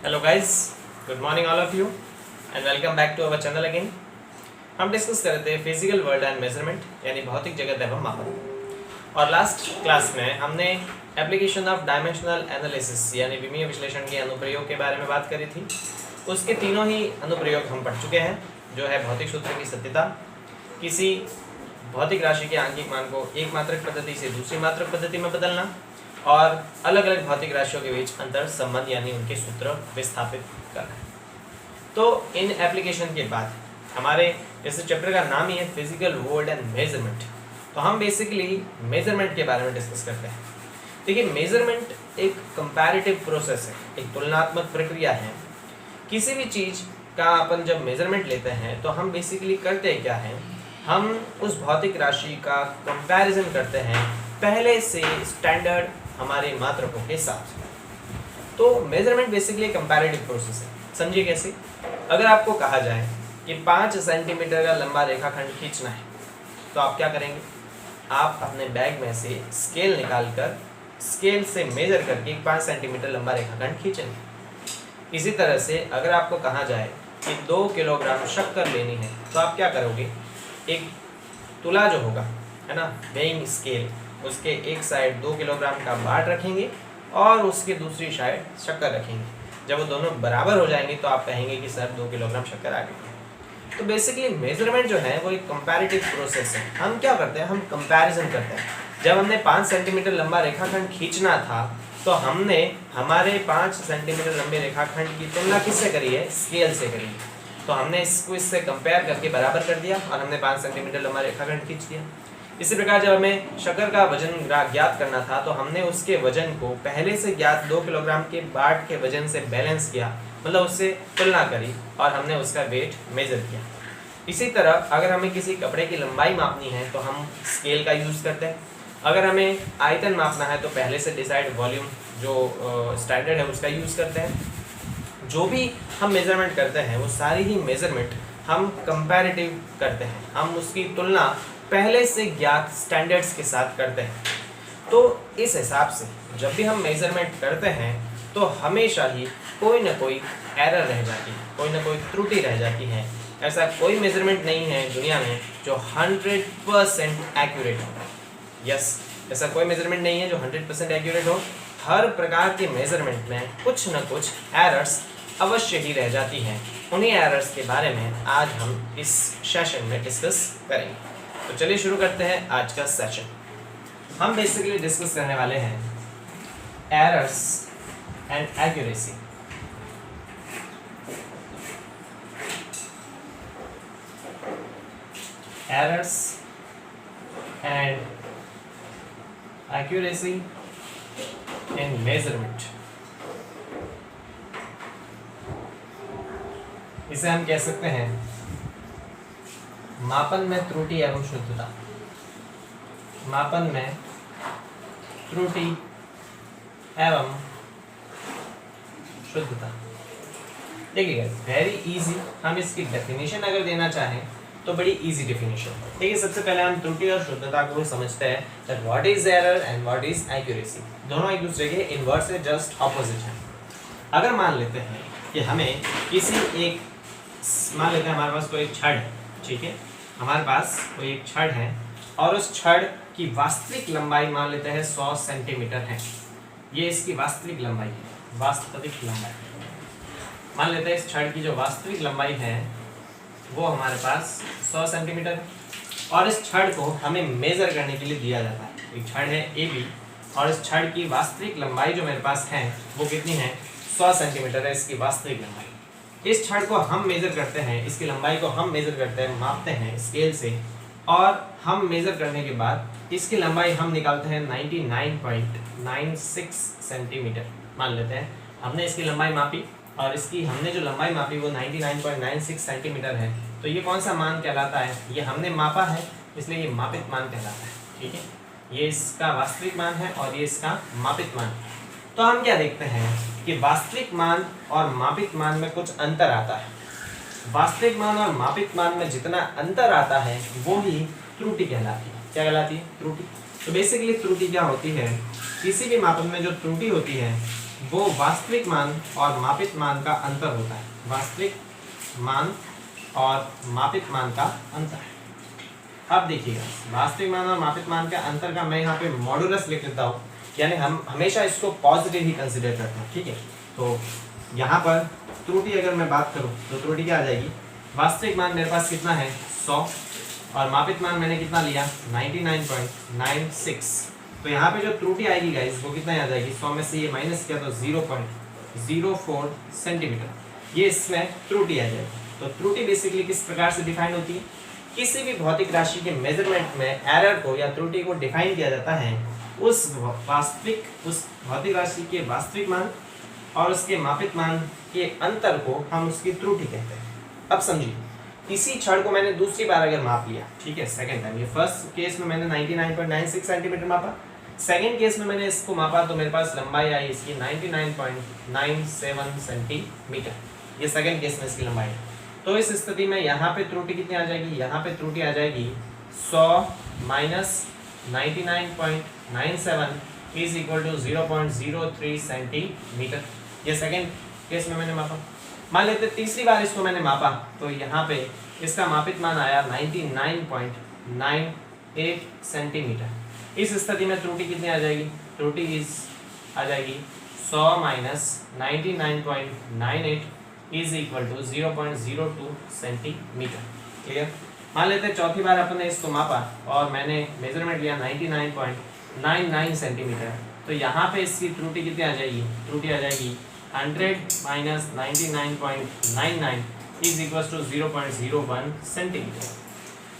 Hello guys, good morning all of you and welcome back to our channel again. हम discuss करते हैं physical world and measurement यानी भौतिक जगत एवं मापन। और लास्ट क्लास में हमने एप्लीकेशन ऑफ डायमेंशनल एनालिसिस यानी विमीय विश्लेषण के अनुप्रयोग के बारे में बात करी थी। उसके तीनों ही अनुप्रयोग हम पढ़ चुके हैं, जो है भौतिक सूत्र की सत्यता, किसी भौतिक राशि के आंकिक मान को एक मात्रक पद्धति से दूसरी मात्रक पद्धति में बदलना और अलग अलग भौतिक राशियों के बीच अंतर संबंध यानी उनके सूत्र विस्थापित करना। तो इन एप्लीकेशन के बाद हमारे इस चैप्टर का नाम ही है फिजिकल वर्ल्ड एंड मेजरमेंट। तो हम बेसिकली मेजरमेंट के बारे में डिस्कस करते हैं। देखिए, मेजरमेंट एक कंपैरेटिव प्रोसेस है, एक तुलनात्मक प्रक्रिया है। किसी भी चीज़ का अपन जब मेजरमेंट लेते हैं तो हम बेसिकली करते क्या हैं, हम उस भौतिक राशि का कंपैरिजन करते हैं पहले से स्टैंडर्ड हमारे मात्रकों के साथ। तो मेजरमेंट बेसिकली कंपैरेटिव प्रोसेस है। समझिए कैसे? अगर आपको कहा जाए कि 5 सेंटीमीटर का लंबा रेखाखंड खींचना है तो आप क्या करेंगे? आप अपने बैग में से स्केल निकालकर स्केल से मेजर करके 5 सेंटीमीटर लंबा रेखाखंड खींचेंगे। इसी तरह से अगर आपको कहा जाए कि 2 किलोग्राम शक्कर लेनी है तो आप क्या करोगे? एक तुला जो होगा, है ना, वेइंग स्केल, उसके एक साइड 2 किलोग्राम का बाट रखेंगे और उसके दूसरी साइड शक्कर रखेंगे। जब वो दोनों बराबर हो जाएंगे तो आप कहेंगे कि सर 2 किलोग्राम शक्कर आ गई। तो बेसिकली मेजरमेंट जो है वो एक कंपैरेटिव प्रोसेस है। हम क्या करते हैं? हम कंपैरिजन करते हैं। जब हमने 5 सेंटीमीटर लंबा रेखाखंड खींचना था तो हमने हमारे 5 सेंटीमीटर लंबे रेखाखंड की तुलना किससे करी है? स्केल से करी है। तो हमने इसको इससे कंपेयर करके बराबर कर दिया और हमने 5 सेंटीमीटर लंबा रेखाखंड खींच दिया। इसी प्रकार जब हमें शक्कर का वजन ज्ञात करना था तो हमने उसके वजन को पहले से ज्ञात 2 किलोग्राम के बाट के वजन से बैलेंस किया, मतलब उससे तुलना करी और हमने उसका वेट मेजर किया। इसी तरह अगर हमें किसी कपड़े की लंबाई मापनी है तो हम स्केल का यूज़ करते हैं। अगर हमें आयतन मापना है तो पहले से डिसाइड वॉल्यूम जो स्टैंडर्ड है उसका यूज़ करते हैं। जो भी हम मेजरमेंट करते हैं वो सारी ही मेजरमेंट हम कंपैरेटिव करते हैं, हम उसकी तुलना पहले से ज्ञात स्टैंडर्ड्स के साथ करते हैं। तो इस हिसाब से जब भी हम मेजरमेंट करते हैं तो हमेशा ही कोई ना कोई एरर रह जाती है, कोई ना कोई त्रुटि रह जाती है। ऐसा कोई मेजरमेंट नहीं है दुनिया में जो 100% एक्यूरेट हो। यस, ऐसा कोई मेजरमेंट नहीं है जो 100% एक्यूरेट हो। हर प्रकार के मेजरमेंट में कुछ न कुछ एरर्स अवश्य ही रह जाती हैं। उन्हीं एरर्स के बारे में आज हम इस सेशन में डिस्कस करेंगे। तो चलिए शुरू करते हैं आज का सेशन। हम बेसिकली डिस्कस करने वाले हैं errors and accuracy. Errors and accuracy in measurement. इसे हम कह सकते हैं मापन में त्रुटि एवं शुद्धता। मापन में त्रुटि एवं शुद्धता। देखिए वेरी इजी, हम इसकी डेफिनेशन अगर देना चाहें तो बड़ी इजी डेफिनेशन। देखिए, सबसे पहले हम त्रुटि और शुद्धता को समझते हैं that what is error and what is accuracy. दोनों एक दूसरे के इनवर्स है, जस्ट ऑपोजिट है। अगर मान लेते हैं कि हमें किसी एक, मान लेते हैं हमारे पास कोई एक छड़ है, ठीक है, हमारे पास कोई एक छड़ है और उस छड़ की वास्तविक लंबाई मान लेते हैं 100 सेंटीमीटर है। ये इसकी वास्तविक लंबाई है, वास्तविक लंबाई। मान लेते हैं इस छड़ की जो वास्तविक लंबाई है वो हमारे पास 100 सेंटीमीटर है और इस छड़ को हमें मेजर करने के लिए दिया जाता है। एक छड़ है AB और इस छड़ की वास्तविक लंबाई जो मेरे पास है वो कितनी है? 100 सेंटीमीटर है इसकी वास्तविक लंबाई। इस छड़ को हम मेजर करते हैं, इसकी लंबाई को हम मेजर करते हैं, मापते हैं स्केल से, और हम मेजर करने के बाद इसकी लंबाई हम निकालते हैं 99.96 सेंटीमीटर। मान लेते हैं हमने इसकी लंबाई मापी और इसकी हमने जो लंबाई मापी वो 99.96 सेंटीमीटर है। तो ये कौन सा मान कहलाता है? ये हमने मापा है इसलिए ये मापित मान कहलाता है, ठीक है। ये इसका वास्तविक मान है और ये इसका मापित मान। तो हम क्या देखते हैं कि वास्तविक मान और मापित मान में कुछ अंतर आता है। वास्तविक मान और मापित मान में जितना अंतर आता है वो ही त्रुटि कहलाती है। क्या कहलाती है? त्रुटि। तो बेसिकली त्रुटि क्या होती है? किसी भी मापन में जो त्रुटि होती है वो वास्तविक मान और मापित मान का अंतर होता है। वास्तविक मान और मापित मान का अंतर। अब देखिएगा, वास्तविक मान और मापित मान के अंतर का मैं यहाँ पे मॉडुलस लिख लेता हूँ, यानी हम हमेशा इसको पॉजिटिव ही कंसिडर करते हैं, ठीक है। तो यहाँ पर त्रुटि अगर मैं बात करूँ तो त्रुटि क्या आ जाएगी, वास्तविक मान मेरे पास कितना है 100 और मापित मान मैंने कितना लिया 99.96। तो यहाँ पे जो त्रुटि आएगी गाइस वो कितना आ जाएगी, 100 में से ये माइनस किया तो 0.04 सेंटीमीटर, ये इसमें त्रुटि आ जाएगी। तो त्रुटि बेसिकली किस प्रकार से डिफाइन होती है, किसी भी भौतिक राशि के मेजरमेंट में एरर को या त्रुटि को डिफाइन किया जाता है उस भौतिक राशि के वास्तविक मान और उसके मापित मान के अंतर को हम उसकी त्रुटि कहते हैं। अब समझिए, इसी छड़ को मैंने दूसरी बार अगर माप लिया, ठीक है, सेकंड टाइम, ये फर्स्ट केस में मैंने 99.96 सेंटीमीटर मापा, सेकंड केस में मैंने इसको मापा तो मेरे पास लंबाई आई इसकी 99.97 सेंटीमीटर, ये सेकंड केस में इसकी लंबाई है। तो इस स्थिति में यहाँ पे त्रुटि कितनी आ जाएगी, यहाँ पे त्रुटि आ जाएगी 100 minus 99.97 is equal to 0.03 centimetre. ये सेकंड केस में मैंने मापा। मान लेते तीसरी बार इसको मैंने मापा तो यहाँ पे इसका मापित मान आया 99.98 सेंटीमीटर। इस स्थिति में त्रुटि कितनी आ जाएगी, त्रुटि आ जाएगी 100 minus 99.98 is equal to 0.02 centimetre. Clear. मान लेते हैं चौथी बार अपन ने इसको मापा और मैंने मेजरमेंट लिया 99.99 सेंटीमीटर, तो यहाँ पे इसकी त्रुटि कितनी आ जाएगी, त्रुटि आ जाएगी 100 minus 99.99 is equal to 0.01 centimetre.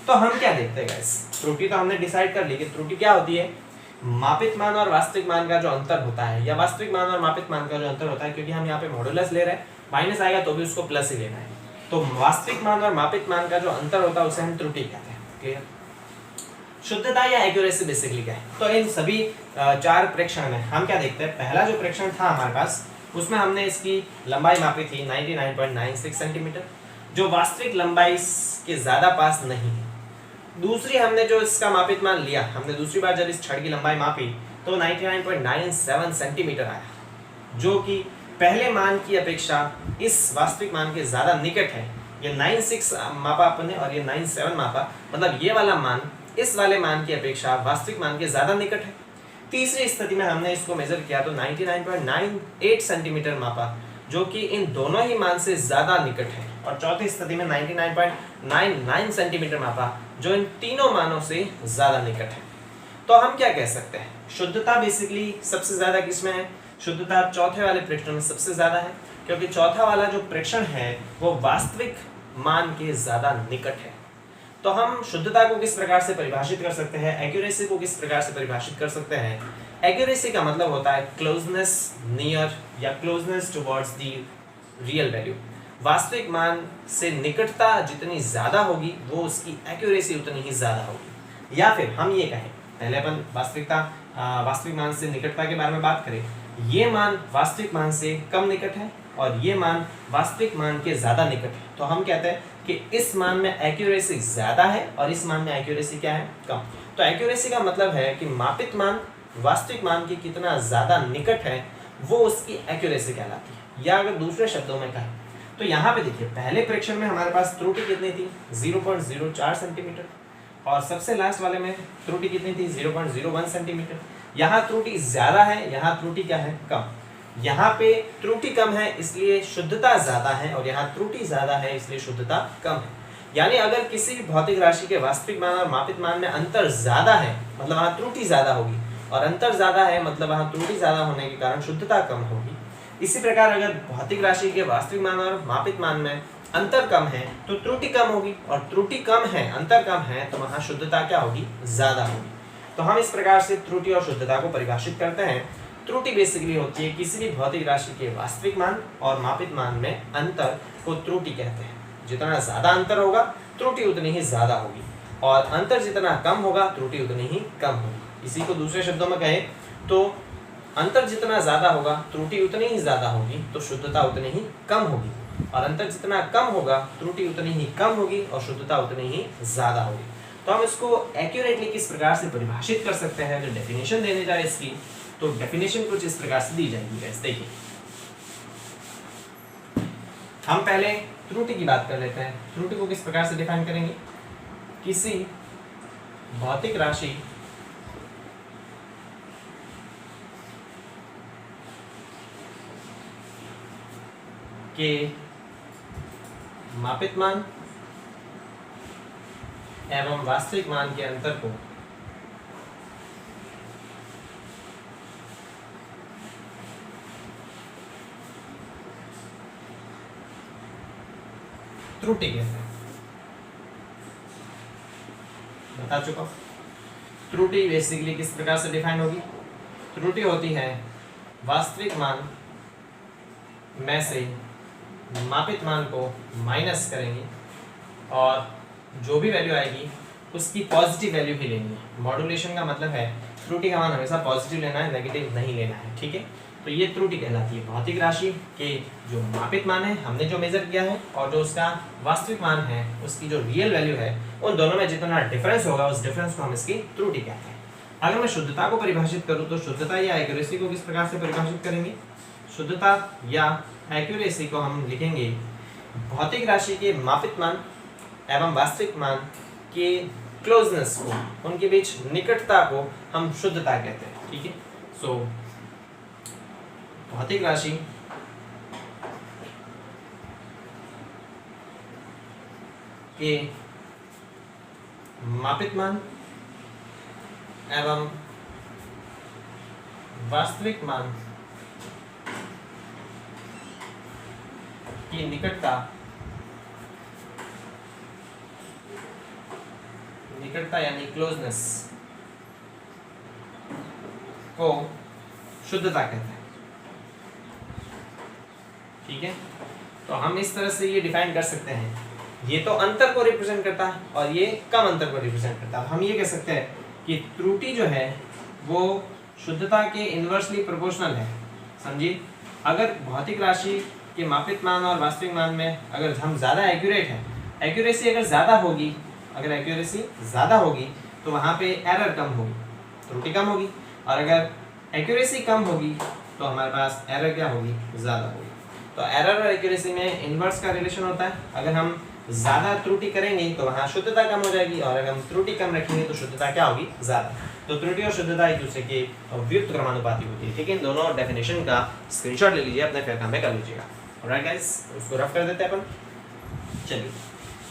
तो हम क्या देखते हैं गाइस, त्रुटि तो हमने डिसाइड कर ली कि त्रुटि क्या होती है, मापित मान और वास्तविक मान का जो अंतर होता है या वास्तविक मान और मापित मान का जो अंतर होता है, क्योंकि हम यहाँ पे मॉडुलस ले रहे हैं, माइनस आएगा तो भी उसको प्लस ही लेना है। तो वास्तविक मान और मापित मान का जो अंतर होता है उसे हम त्रुटि कहते हैं। क्लियर। शुद्धता या एक्यूरेसी बेसिकली क्या है, तो इन सभी 4 प्रेक्षण में हम क्या देखते हैं, पहला जो प्रेक्षण था हमारे पास उसमें हमने इसकी लंबाई मापी थी 99.96 सेंटीमीटर, जो वास्तविक लंबाई के ज्यादा पास नहीं है। दूसरी हमने जो इसका मापित मान लिया, हमने दूसरी बार जब इस छड़ की लंबाई मापी तो 99.97 सेंटीमीटर आया, जो कि पहले मान की अपेक्षा इस वास्तविक मान के ज्यादा निकट है। ये 96 मापा अपने और ये 97 मापा, मतलब ये वाला मान इस वाले मान की अपेक्षा वास्तविक मान के ज्यादा निकट है। तीसरी स्थिति में हमने इसको मेजर किया तो 99.98 सेंटीमीटर मापा, जो कि इन दोनों ही मान से ज्यादा निकट है। और चौथी स्थिति में 99.99 सेंटीमीटर मापा, जो इन तीनों मानों से ज्यादा निकट है। तो हम क्या कह सकते हैं, शुद्धता बेसिकली सबसे ज्यादा किसमें है, शुद्धता चौथे वाले प्रेक्षण में सबसे ज्यादा है, क्योंकि चौथा वाला जो प्रेक्षण है वो वास्तविक मान के ज्यादा निकट है। तो हम शुद्धता को किस प्रकार से परिभाषित कर सकते हैं, एक्यूरेसी को किस प्रकार से परिभाषित कर सकते हैं। एक्यूरेसी का मतलब होता है क्लोजनेस नियर या closeness towards the real value. वास्तविक मान से निकटता जितनी ज्यादा होगी वो उसकी एक्यूरेसी उतनी ही ज्यादा होगी। या फिर हम ये कहें, पहले अपन वास्तविक मान से निकटता के बारे में बात करें, ये मान वास्तविक मान से कम निकट है और ये मान वास्तविक मान के ज्यादा निकट है, तो हम कहते हैं कि इस मान में एक्यूरेसी ज्यादा है और इस मान में एक्यूरेसी क्या है, कम। तो एक्यूरेसी का मतलब है कि मापित मान वास्तविक मान के कितना ज्यादा निकट है वो उसकी एक्यूरेसी कहलाती है। या अगर दूसरे शब्दों में कहें तो यहाँ पे देखिए, पहले प्रेक्षण में हमारे पास त्रुटि कितनी थी 0.04 सेंटीमीटर और सबसे लास्ट वाले में त्रुटि कितनी थी 0.01 सेंटीमीटर। यहाँ त्रुटि ज्यादा है, यहाँ त्रुटि क्या है, कम। यहाँ पे त्रुटि कम है इसलिए शुद्धता ज्यादा है और यहाँ त्रुटि ज्यादा है इसलिए शुद्धता कम है। यानी अगर किसी भी भौतिक राशि के वास्तविक मान और मापित मान में अंतर ज्यादा है मतलब वहाँ त्रुटि ज्यादा होगी, और अंतर ज्यादा है मतलब वहाँ त्रुटि ज्यादा होने के कारण शुद्धता कम होगी। इसी प्रकार अगर भौतिक राशि के वास्तविक मान और मापित मान में अंतर कम है तो त्रुटि कम होगी, और त्रुटि कम है, अंतर कम है, तो वहाँ शुद्धता क्या होगी, ज्यादा होगी। तो हम इस प्रकार से त्रुटि और शुद्धता को परिभाषित करते हैं। त्रुटि बेसिकली होती है किसी भी भौतिक राशि के वास्तविक मान और मापित मान में अंतर को त्रुटि कहते हैं। जितना ज्यादा अंतर होगा त्रुटि उतनी ही ज्यादा होगी, और अंतर जितना कम होगा त्रुटि उतनी ही कम होगी। इसी को दूसरे शब्दों में कहें तो अंतर जितना ज्यादा होगा त्रुटि उतनी ही ज्यादा होगी तो शुद्धता उतनी ही कम होगी, और अंतर जितना कम होगा त्रुटि उतनी ही कम होगी और शुद्धता उतनी ही ज्यादा होगी। तो हम इसको एक्यूरेटली किस प्रकार से परिभाषित कर सकते हैं, जो डेफिनेशन देने जाए इसकी, तो डेफिनेशन कुछ इस प्रकार से दी जाएगी गाइस। देखिए हम पहले त्रुटि की बात कर लेते हैं। त्रुटि को किस प्रकार से डिफाइन करेंगे? किसी भौतिक राशि के मापित मान एवं वास्तविक मान के अंतर को त्रुटि कहते हैं। बता चुका हूं। त्रुटि बेसिकली किस प्रकार से डिफाइन होगी? त्रुटि होती है वास्तविक मान में से मापित मान को माइनस करेंगे और जो भी वैल्यू आएगी उसकी पॉजिटिव वैल्यू ही लेनी है। मॉड्यूलेशन का मतलब है त्रुटि का मान हमेशा पॉजिटिव लेना है, नेगेटिव नहीं लेना है, ठीक है। तो ये त्रुटि कहलाती है। भौतिक राशि के जो मापित मान है, हमने जो मेजर किया है, और जो उसका वास्तविक मान है, उसकी जो रियल वैल्यू है, उन दोनों में जितना डिफरेंस होगा उस डिफरेंस को हम इसकी त्रुटि कहते हैं। अगर मैं शुद्धता को परिभाषित करूँ तो शुद्धता या एक्यूरेसी को किस प्रकार से परिभाषित करेंगे? शुद्धता या एक्यूरेसी को हम लिखेंगे भौतिक राशि के मापित मान एवं वास्तविक मान के क्लोजनेस को, उनके बीच निकटता को हम शुद्धता कहते हैं, ठीक है। सो भौतिक राशि के मापित मान एवं वास्तविक मान की निकटता यानी क्लोजनेस को शुद्धता कहते हैं, ठीक है। तो हम इस तरह से ये डिफाइन कर सकते हैं, ये तो अंतर को रिप्रेजेंट करता है और ये कम अंतर को रिप्रेजेंट करता है। हम ये कह सकते हैं कि त्रुटि जो है वो शुद्धता के इनवर्सली प्रोपोर्शनल है। समझिए, अगर भौतिक राशि के मापित मान और वास्तविक मान में अगर हम ज़्यादा एक्यूरेट है, एक्यूरेसी अगर ज़्यादा होगी, अगर एक्यूरेसी ज़्यादा होगी तो वहाँ पे एरर कम होगी, त्रुटि कम होगी, और अगर एक्यूरेसी कम होगी तो हमारे पास एरर क्या होगी? ज़्यादा होगी। तो एरर और एक्यूरेसी में इन्वर्स का रिलेशन होता है। अगर हम ज़्यादा त्रुटि करेंगे तो वहाँ शुद्धता कम हो जाएगी, और अगर हम त्रुटि कम रखेंगे तो शुद्धता क्या होगी? ज़्यादा। तो त्रुटि और शुद्धता एक दूसरे के व्युत्क्रमानुपाती क्रमानुपाती होती है, ठीक है। इन दोनों डेफिनेशन का स्क्रीनशॉट ले लीजिए, अपने फेफड़ा में कर लीजिएगा। ऑलराइट गाइस, उसको रफ कर देते हैं अपन। चलिए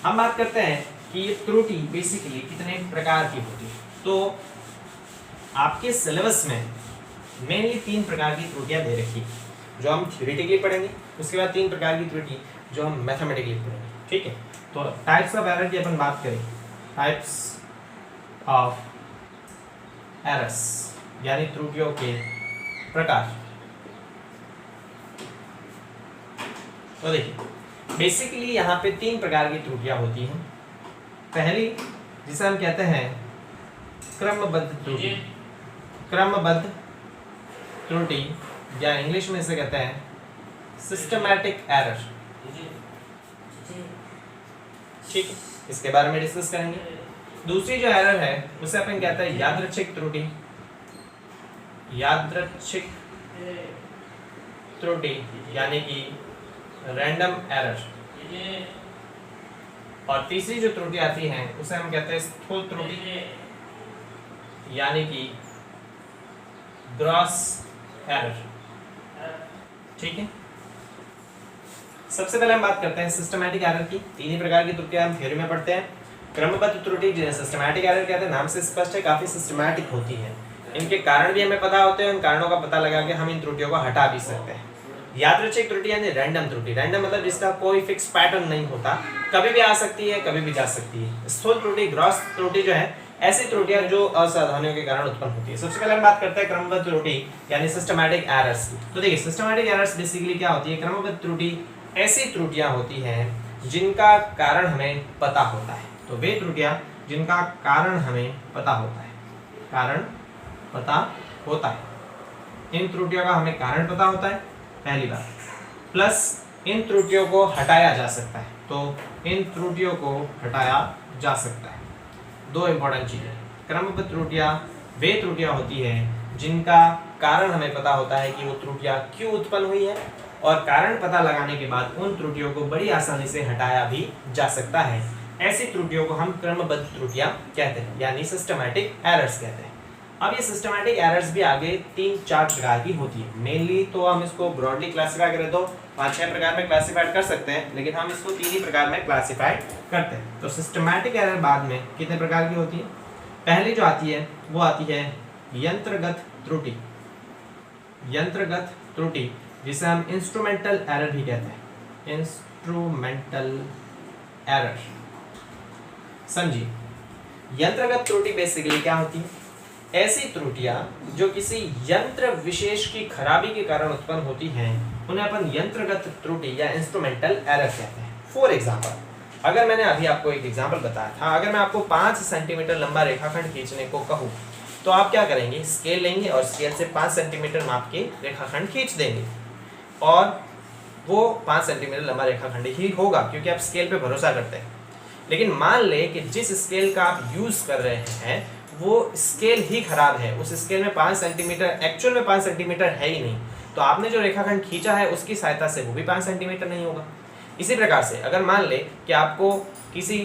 हम बात करते हैं कि ये त्रुटि बेसिकली कितने प्रकार की होती है। तो आपके सिलेबस में मेनली 3 प्रकार की त्रुटियां दे रखी है जो हम थ्योरेटिकली पढ़ेंगे, उसके बाद 3 प्रकार की त्रुटि जो हम मैथमेटिकली पढ़ेंगे, ठीक है। तो टाइप्स ऑफ एरर की अपन बात करें, टाइप्स ऑफ एरर्स यानी त्रुटियों के प्रकार। तो देखिए बेसिकली यहाँ पे 3 प्रकार की त्रुटियां होती हैं। पहली जिसे हम कहते हैं क्रमबद्ध त्रुटि, क्रमबद्ध त्रुटि या इंग्लिश में इसे कहते हैं सिस्टमैटिक एरर, ठीक है। इसके बारे में डिस्कस करेंगे। दूसरी जो एरर है उसे अपन कहते हैं यादृच्छिक त्रुटि, यादृच्छिक त्रुटि यानी कि रैंडम एरर। और तीसरी जो त्रुटि आती है उसे हम कहते हैं स्थूल त्रुटि यानी कि ग्रॉस एरर, ठीक है। सबसे पहले हम बात करते हैं सिस्टमैटिक एरर की। 3 ही प्रकार की त्रुटियां हम थ्योरी में पढ़ते हैं। क्रमबद्ध त्रुटि जिन्हें सिस्टमैटिक एरर कहते हैं, नाम से स्पष्ट है, काफी सिस्टमैटिक होती है। इनके कारण भी हमें पता होते हैं, उन कारणों का पता लगा के हम इन त्रुटियों को हटा भी सकते हैं। यादृच्छिक त्रुटि यानी रैंडम त्रुटि, रैंडम मतलब जिसका कोई फिक्स पैटर्न नहीं होता, कभी भी आ सकती है, कभी भी जा सकती है। स्थूल त्रुटि, ग्रॉस त्रुटि जो है ऐसी त्रुटियां जो असावधानियों के कारण उत्पन्न होती है। सबसे पहले हम बात करते हैं क्रमबद्ध त्रुटि यानी सिस्टमैटिक एरर्स की। तो देखिए सिस्टमैटिक एरर्स बेसिकली क्या होती है? क्रमबद्ध त्रुटि ऐसी त्रुटियां होती हैं जिनका कारण हमें पता होता है। तो वे त्रुटियां जिनका कारण हमें पता होता है, कारण पता होता है। इन त्रुटियों का हमें कारण पता होता है, पहली बात, प्लस इन त्रुटियों को हटाया जा सकता है। तो इन त्रुटियों को हटाया जा सकता है। 2 इंपॉर्टेंट चीजें, क्रमबद्ध त्रुटियां वे त्रुटियां होती हैं जिनका कारण हमें पता होता है कि वो त्रुटियां क्यों उत्पन्न हुई है, और कारण पता लगाने के बाद उन त्रुटियों को बड़ी आसानी से हटाया भी जा सकता है। ऐसी त्रुटियों को हम क्रमबद्ध त्रुटियां कहते हैं, यानी सिस्टमैटिक एरर्स कहते हैं। अब ये सिस्टमैटिक एरर्स भी आगे 3-4 प्रकार की होती है। मेनली तो हम इसको ब्रॉडली क्लासिफाई करें तो 5-6 प्रकार में क्लासिफाइड कर सकते हैं, लेकिन हम इसको 3 ही प्रकार में क्लासिफाइड करते हैं। तो सिस्टमैटिक एरर बाद में कितने प्रकार की होती है? पहली जो आती है वो आती है यंत्रगत त्रुटि। यंत्रगत त्रुटि जिसे हम इंस्ट्रूमेंटल एरर भी कहते हैं। इंस्ट्रूमेंटल एरर, समझिए। यंत्रगत त्रुटि बेसिकली क्या होती है? ऐसी त्रुटियां जो किसी यंत्र विशेष की खराबी के कारण उत्पन्न होती हैं, उन्हें अपन यंत्रगत त्रुटि या इंस्ट्रूमेंटल एरर कहते हैं। फॉर एग्जांपल, अगर मैंने अभी आपको एक एग्जांपल बताया था, अगर मैं आपको 5 सेंटीमीटर लंबा रेखाखंड खींचने को कहूं तो आप क्या करेंगे? स्केल लेंगे और स्केल से 5 सेंटीमीटर माप के रेखाखंड खींच देंगे, और वो 5 सेंटीमीटर लंबा रेखाखंड ही होगा, क्योंकि आप स्केल पे भरोसा करते हैं। लेकिन मान ले कि जिस स्केल का आप यूज कर रहे हैं वो स्केल ही खराब है, उस स्केल में 5 सेंटीमीटर एक्चुअल में 5 सेंटीमीटर है ही नहीं, तो आपने जो रेखाखंड खींचा है उसकी सहायता से वो भी 5 सेंटीमीटर नहीं होगा। इसी प्रकार से अगर मान ले कि आपको किसी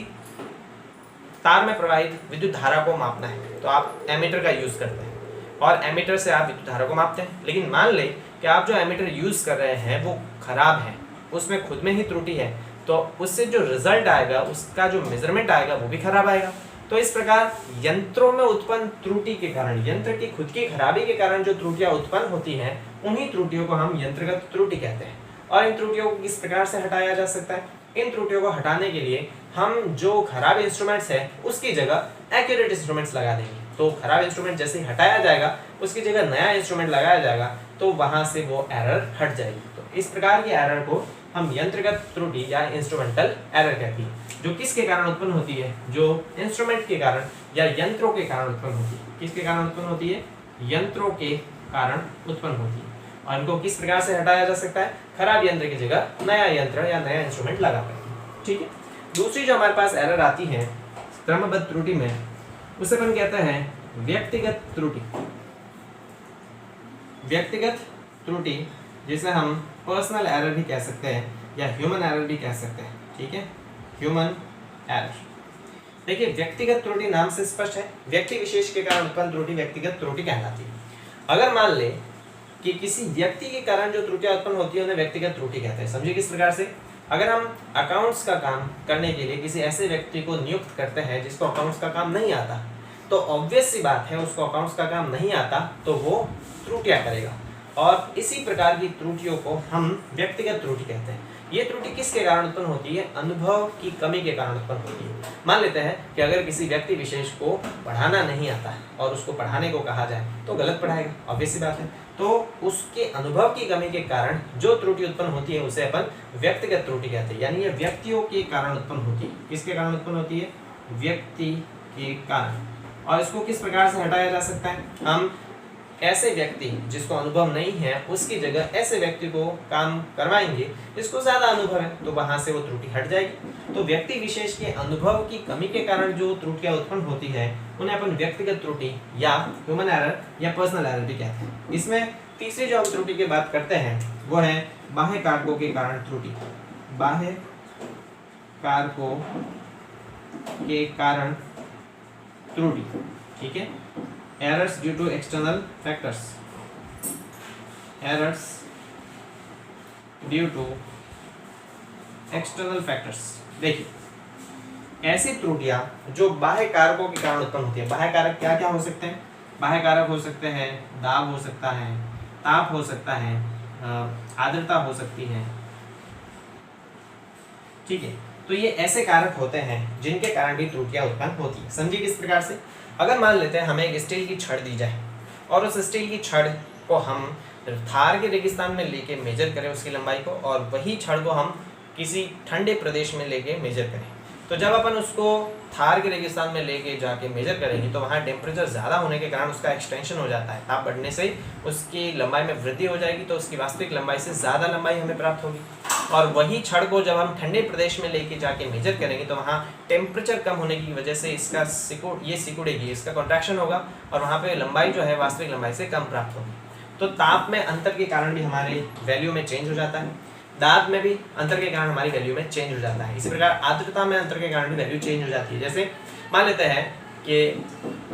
तार में प्रवाहित विद्युत धारा को मापना है, तो आप एमीटर का यूज करते हैं और एमीटर से आप विद्युत धारा को मापते हैं। लेकिन मान ले कि आप जो एमीटर यूज कर रहे हैं वो खराब है, उसमें खुद में ही त्रुटि है, तो उससे जो रिजल्ट आएगा, उसका जो मेजरमेंट आएगा वो भी खराब आएगा। तो इस प्रकार यंत्रों में उत्पन्न त्रुटि के कारण, यंत्र की खुद की खराबी के कारण जो त्रुटियां उत्पन्न होती हैं, उन्हीं त्रुटियों को हम यंत्रगत त्रुटि कहते हैं। और इन त्रुटियों को किस प्रकार से हटाया जा सकता है? इन त्रुटियों को हटाने के लिए हम जो खराब इंस्ट्रूमेंट्स है उसकी जगह एक्यूरेट इंस्ट्रूमेंट्स लगा देंगे। तो खराब इंस्ट्रूमेंट जैसे ही हटाया जाएगा, उसकी जगह नया इंस्ट्रूमेंट लगाया जाएगा, तो वहां से वो एरर हट जाएगी। तो इस प्रकार की एरर को हम यंत्रगत त्रुटि या इंस्ट्रूमेंटल एरर कहती है, जो किसके कारण उत्पन्न होती है? जो इंस्ट्रूमेंट के कारण या यंत्रों के कारण उत्पन्न होती है। किसके कारण उत्पन्न होती है? यंत्रों के कारण उत्पन्न होती है। और इनको किस प्रकार से हटाया जा सकता है? खराब यंत्र की जगह नया यंत्र या नया इंस्ट्रूमेंट लगा कर। ठीक है। दूसरी जो हमारे पास एरर आती है क्रमबद्ध त्रुटि में, उसे अपन कहते हैं व्यक्तिगत त्रुटि। व्यक्तिगत त्रुटि जिसे हम पर्सनल एरर भी कह सकते हैं या ह्यूमन एरर भी कह सकते हैं। ठीक है, ह्यूमन एरर। देखिए, व्यक्तिगत त्रुटि नाम से स्पष्ट है, व्यक्ति विशेष के कारण उत्पन्न त्रुटि व्यक्तिगत त्रुटि कहलाती है। अगर मान ले कि किसी व्यक्ति के कारण जो त्रुटियां उत्पन्न होती है उन्हें व्यक्तिगत त्रुटि कहते हैं। समझिए किस प्रकार से? अगर हम अकाउंट्स का काम करने के लिए किसी ऐसे व्यक्ति को नियुक्त करते हैं जिसको अकाउंट्स का काम नहीं आता, तो ऑब्वियस सी बात है उसको अकाउंट्स का काम नहीं आता तो वो त्रुटियां करेगा, और इसी प्रकार की त्रुटियों को हम व्यक्तिगत त्रुटि कहते हैं। ये त्रुटि किसके कारण उत्पन्न होती है? अनुभव की कमी के कारण उत्पन्न होती है। मान लेते हैं कि अगर किसी व्यक्ति विशेष को पढ़ाना नहीं आता है और उसको पढ़ाने को कहा जाए तो गलत पढ़ाएगा, ऑब्वियस सी बात है। तो उसके अनुभव की कमी के कारण जो त्रुटि उत्पन्न होती है उसे अपन व्यक्तिगत त्रुटि कहते हैं, यानी ये व्यक्तियों के कारण उत्पन्न होती है। किसके कारण उत्पन्न होती है? व्यक्ति के कारण। और इसको किस प्रकार से हटाया जा सकता है? हम ऐसे व्यक्ति जिसको अनुभव नहीं है उसकी जगह ऐसे व्यक्ति को काम करवाएंगे जिसको ज्यादा अनुभव है, तो वहां से वो त्रुटि हट जाएगी। तो व्यक्ति विशेष के अनुभव की कमी के कारण जो त्रुटियां उत्पन्न होती है उन्हें अपन व्यक्तिगत त्रुटि या ह्यूमन एरर या पर्सनल एरर भी कहते हैं। इसमें तीसरी जो हम त्रुटि की बात करते हैं वो है बाह्य कारकों के कारण त्रुटि। बाह्य कारकों के कारण त्रुटि। ठीक है, errors due to external factors, errors due to external factors। देखिए, ऐसी त्रुटियां जो बाह्य कारकों के कारण उत्पन्न होती है। बाह्य कारक क्या क्या हो सकते हैं? बाह्य कारक हो सकते हैं दाब हो सकता है, ताप हो सकता है, आर्द्रता हो सकती है। ठीक है, तो ये ऐसे कारक होते हैं जिनके कारण भी त्रुटियां उत्पन्न होती है। समझिए किस प्रकार से? अगर मान लेते हैं हमें एक स्टील की छड़ दी जाए और उस स्टील की छड़ को हम थार के रेगिस्तान में लेके मेजर करें उसकी लंबाई को, और वही छड़ को हम किसी ठंडे प्रदेश में लेके मेजर करें, तो जब अपन उसको थार के रेगिस्तान में लेके जाके मेजर करेंगे तो वहाँ टेम्परेचर ज़्यादा होने के कारण उसका एक्सटेंशन हो जाता है। ताप बढ़ने से उसकी लंबाई में वृद्धि हो जाएगी, तो उसकी वास्तविक लंबाई से ज़्यादा लंबाई हमें प्राप्त होगी। और वही छड़ को जब हम ठंडे प्रदेश में लेके जाके मेजर करेंगे तो वहाँ टेम्परेचर कम होने की वजह से इसका सिकुड़ेगी, इसका कॉन्ट्रैक्शन होगा और वहाँ पे लंबाई जो है वास्तविक लंबाई से कम प्राप्त होगी। तो ताप में अंतर के कारण भी हमारे वैल्यू में चेंज हो जाता है, दाब में भी अंतर के कारण हमारी वैल्यू में चेंज हो जाता है। इसी प्रकार आर्द्रता में अंतर के कारण भी वैल्यू चेंज हो जाती है। जैसे मान लेते हैं कि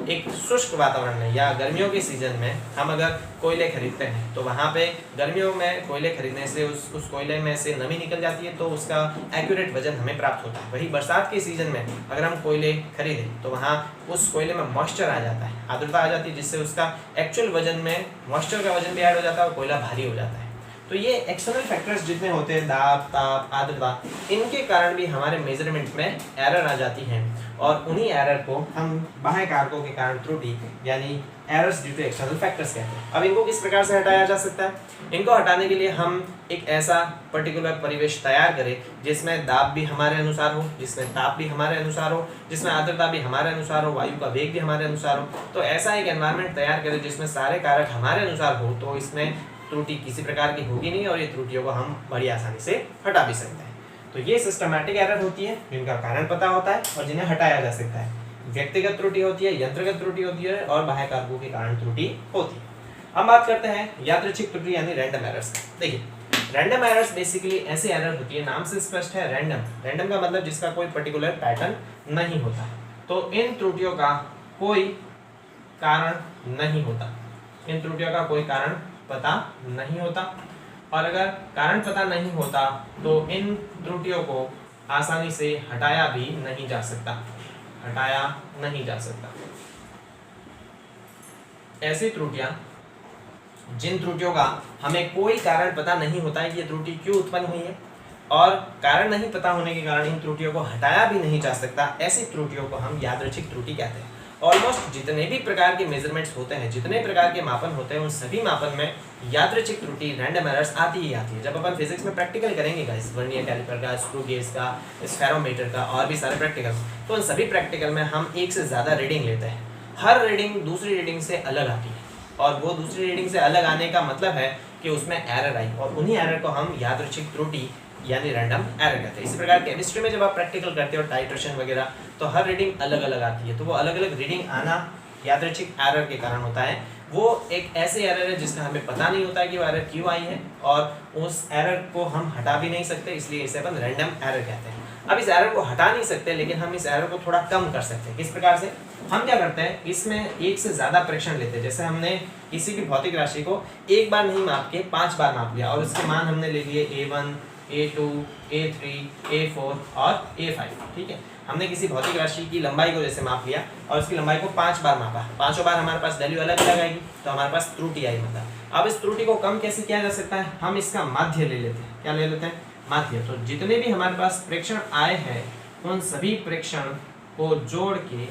एक शुष्क वातावरण में या गर्मियों के सीजन में हम अगर कोयले खरीदते हैं तो वहाँ पे गर्मियों में कोयले खरीदने से उस कोयले में से नमी निकल जाती है तो उसका एक्यूरेट वजन हमें प्राप्त होता है। वही बरसात के सीजन में अगर हम कोयले खरीदें तो वहाँ उस कोयले में मॉइस्चर आ जाता है, आर्द्रता आ जाती है, जिससे उसका एक्चुअल वजन में मॉइस्चर का वजन भी ऐड हो जाता है और कोयला भारी हो जाता है। तो ये एक्सटर्नल फैक्टर्स जितने होते हैं, दाब, ताप, आर्द्रता, इनके कारण भी हमारे मेजरमेंट में एरर आ जाती है और उन्हीं एरर को हम बाह्य कारकों के कारण त्रुटि यानी errors due to external factors कहते हैं। अब इनको किस प्रकार से हटाया जा सकता है? इनको हटाने के लिए हम एक ऐसा पर्टिकुलर परिवेश तैयार करें जिसमें दाब भी हमारे अनुसार हो, जिसमें ताप भी हमारे अनुसार हो, जिसमें आर्द्रता भी हमारे अनुसार हो, वायु का वेग भी हमारे अनुसार हो। तो ऐसा एक एनवायरनमेंट तैयार करें जिसमें सारे कारक हमारे अनुसार हो, तो इसमें त्रुटि किसी प्रकार की होगी नहीं और ये त्रुटियों को हम बड़ी आसानी से हटा भी सकते हैं। तो ये सिस्टमैटिक एरर होती है जिनका कारण पता होता है और जिन्हें हटाया जा सकता है। व्यक्तिगत त्रुटि होती है, यंत्रगत त्रुटि होती है और बाह्य कारकों के कारण त्रुटि होती है। हम बात करते हैं यादृच्छिक त्रुटि यानी रैंडम एरर्स। देखिए, रैंडम एरर्स बेसिकली ऐसी एरर होती है, नाम से स्पष्ट है, रैंडम। रैंडम का मतलब जिसका कोई पर्टिकुलर पैटर्न नहीं होता। तो इन त्रुटियों का कोई कारण नहीं होता, इन त्रुटियों का कोई कारण पता नहीं होता और अगर कारण पता नहीं होता तो इन त्रुटियों को आसानी से हटाया भी नहीं जा सकता, हटाया नहीं जा सकता। ऐसी त्रुटियां जिन त्रुटियों का हमें कोई कारण पता नहीं होता है ये त्रुटि क्यों उत्पन्न हुई है और कारण नहीं पता होने के कारण इन त्रुटियों को हटाया भी नहीं जा सकता, ऐसी त्रुटियों को हम यादृच्छिक त्रुटि कहते हैं। ऑलमोस्ट जितने भी प्रकार के मेजरमेंट्स होते हैं, जितने प्रकार के मापन होते हैं, उन सभी मापन में यादृच्छिक त्रुटि, रैंडम एरर्स आती ही आती है। जब अपन फिजिक्स में प्रैक्टिकल करेंगे गाइस, वर्नियर कैलिपर का, स्क्रू गेज का, स्फेरोमीटर का और भी सारे प्रैक्टिकल, तो उन सभी प्रैक्टिकल में हम एक से ज़्यादा रीडिंग लेते हैं। हर रीडिंग दूसरी रीडिंग से अलग आती है और वो दूसरी रीडिंग से अलग आने का मतलब है कि उसमें एरर आई और उन्हीं एरर को हम यादृच्छिक त्रुटि यानी रैंडम एरर कहते हैं। इसी प्रकार केमिस्ट्री में जब आप प्रैक्टिकल करते हो टाइट्रेशन वगैरह, तो हर रीडिंग अलग अलग आती है, तो वो अलग अलग रीडिंग आना यादृच्छिक एरर के कारण होता है। वो एक ऐसे एरर है जिसका हमें पता नहीं होता कि वो एरर क्यों आई है और उस एरर को हम हटा भी नहीं सकते, इसलिए इसे अपन रैंडम एरर कहते हैं। अब इस एरर को हटा नहीं सकते लेकिन हम इस एरर को थोड़ा कम कर सकते हैं। किस प्रकार से? हम क्या करते हैं, इसमें एक से ज़्यादा प्रेक्षण लेते हैं। जैसे हमने किसी भी भौतिक राशि को एक बार नहीं माप के 5 बार माप लिया और उसके मान हमने ले लिए A1, A2, A3, A4 और A5, ठीक है। हमने किसी भौतिक राशि की लंबाई को जैसे माप लिया और उसकी लंबाई को 5 बार मापा, पांचों बार हमारे पास वैल्यू अलग अलग आएगी तो हमारे पास त्रुटि आई मतलब। अब इस त्रुटि को कम कैसे किया जा सकता है? हम इसका माध्य ले लेते हैं। क्या ले लेते हैं? माध्य। तो जितने भी हमारे पास प्रेक्षण आए हैं उन सभी प्रेक्षण को जोड़ के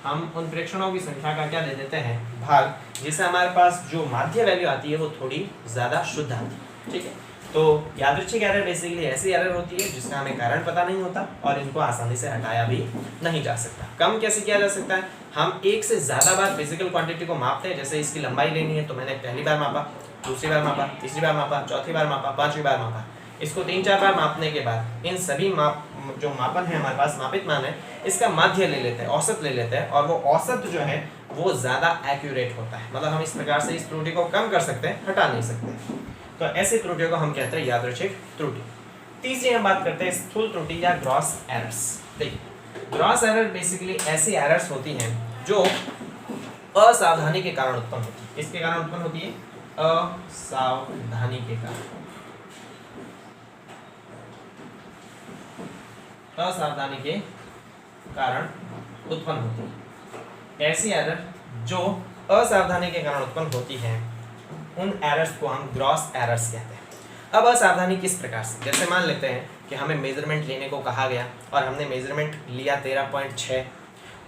हम उन प्रेक्षणों की संख्या का क्या दे देते हैं? भाग, जिससे हमारे पास जो माध्य वैल्यू आती है वो थोड़ी ज़्यादा शुद्ध आती है, ठीक है। तो यादृच्छिक एरर बेसिकली ऐसी एरर होती है जिसका हमें कारण पता नहीं होता और इनको आसानी से हटाया भी नहीं जा सकता। कम कैसे किया जा सकता है? हम एक से ज़्यादा बार फिजिकल क्वांटिटी को मापते हैं। जैसे इसकी लंबाई लेनी है तो मैंने पहली बार मापा, दूसरी बार मापा, तीसरी बार मापा, चौथी बार मापा, पांचवी बार मापा। इसको 3-4 बार मापने के बाद इन सभी जो मापन है हमारे पास, मापित मान है, इसका माध्य ले लेते हैं, औसत ले लेते हैं और वो औसत जो है वो ज़्यादा एक्यूरेट होता है। मतलब हम इस प्रकार से इस त्रुटि को कम कर सकते हैं, हटा नहीं सकते। तो ऐसी त्रुटियों को हम कहते हैं यादृच्छिक त्रुटि। तीसरी हम बात करते हैं स्थूल त्रुटि या ग्रॉस एरर्स। देखिए, ग्रॉस एरर बेसिकली ऐसी एरर्स होती हैं जो असावधानी के कारण उत्पन्न होती है। इसके कारण उत्पन्न होती है? असावधानी के कारण, असावधानी के कारण उत्पन्न होती है। ऐसी एरर जो असावधानी के कारण उत्पन्न होती है उन एरर्स को हम ग्रॉस एरर्स कहते हैं। अब असावधानी किस प्रकार से? जैसे मान लेते हैं कि हमें मेजरमेंट लेने को कहा गया और हमने मेजरमेंट लिया 13.6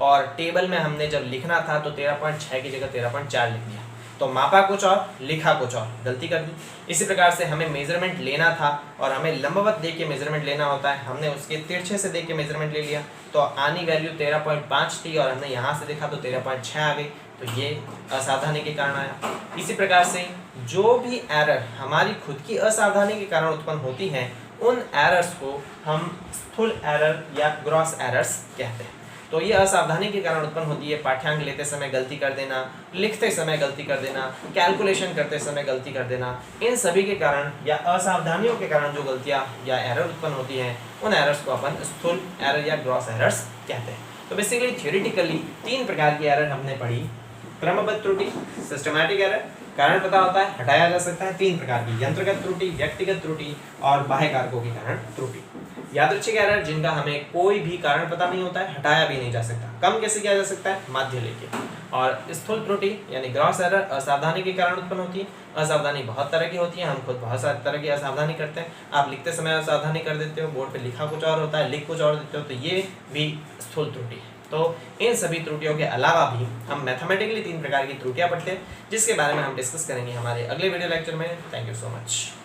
और टेबल में हमने जब लिखना था तो 13.6 की जगह 13.4 लिख दिया, तो मापा कुछ और लिखा कुछ और, गलती कर दी। इसी प्रकार से हमें मेजरमेंट लेना था और हमें लंबवत देख के मेजरमेंट लेना होता है, हमने उसके तिरछे से देख के मेजरमेंट ले लिया तो आनी वैल्यू 13.5 थी और हमने यहाँ से देखा तो 13.6 आ गई, तो ये असावधानी के कारण आया। इसी प्रकार से जो भी एरर हमारी खुद की असावधानी के कारण उत्पन्न होती है उन एरर्स को हम स्थूल एरर या ग्रॉस एरर्स कहते हैं। तो ये असावधानी के कारण उत्पन्न होती है। पाठ्यांक लेते समय गलती कर देना, लिखते समय गलती कर देना, कैलकुलेशन करते समय गलती कर देना, इन सभी के कारण या असावधानियों के कारण जो गलतियां या एरर उत्पन्न होती हैं, उन एरर्स को अपन स्थूल एरर या ग्रॉस एरर्स कहते हैं। तो बेसिकली थ्योरेटिकली 3 प्रकार की एरर हमने पढ़ी। क्रमबद्ध त्रुटि, सिस्टमैटिक एरर, कारण पता होता है, हटाया जा सकता है। 3 प्रकार की, यंत्रगत त्रुटि, व्यक्तिगत त्रुटि और बाह्य कारकों के कारण त्रुटि। यादृच्छिक एरर, जिनका हमें कोई भी कारण पता नहीं होता है, हटाया भी नहीं जा सकता। कम कैसे किया जा सकता है? माध्य लेके। और स्थूल त्रुटि यानी ग्रॉस एरर, असावधानी के कारण उत्पन्न होती है। असावधानी बहुत तरह की होती है, हम खुद बहुत सारी तरह की असावधानी करते हैं। आप लिखते समय असावधानी कर देते हो, बोर्ड पे लिखा कुछ और होता है, लिख कुछ और देते हो, तो ये भी स्थूल त्रुटि है। तो इन सभी त्रुटियों के अलावा भी हम मैथमेटिकली 3 प्रकार की त्रुटियां पढ़ते हैं, जिसके बारे में हम डिस्कस करेंगे हमारे अगले वीडियो लेक्चर में। Thank you so much.